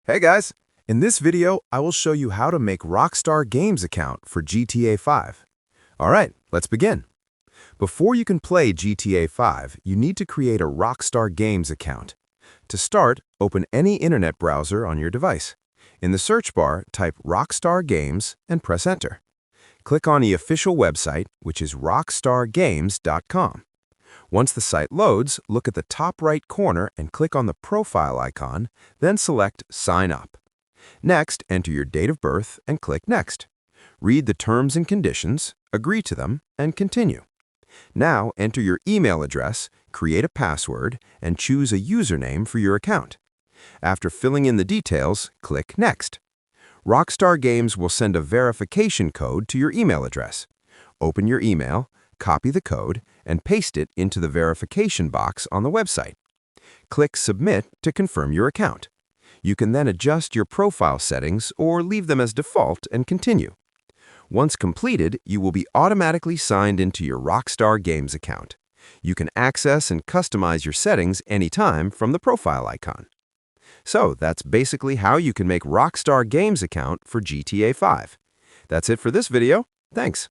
Hey guys! In this video, I will show you how to make Rockstar Games account for GTA 5. Alright, let's begin. Before you can play GTA 5, you need to create a Rockstar Games account. To start, open any internet browser on your device. In the search bar, type Rockstar Games and press Enter. Click on the official website, which is rockstargames.com. Once the site loads, look at the top right corner and click on the profile icon, then select Sign Up. Next, enter your date of birth and click Next. Read the terms and conditions, agree to them, and continue. Now, enter your email address, create a password, and choose a username for your account. After filling in the details, click Next. Rockstar Games will send a verification code to your email address. Open your email, copy the code, and paste it into the verification box on the website. Click Submit to confirm your account. You can then adjust your profile settings or leave them as default and continue. Once completed, you will be automatically signed into your Rockstar Games account. You can access and customize your settings anytime from the profile icon. So that's basically how you can make Rockstar Games account for GTA 5. That's it for this video. Thanks.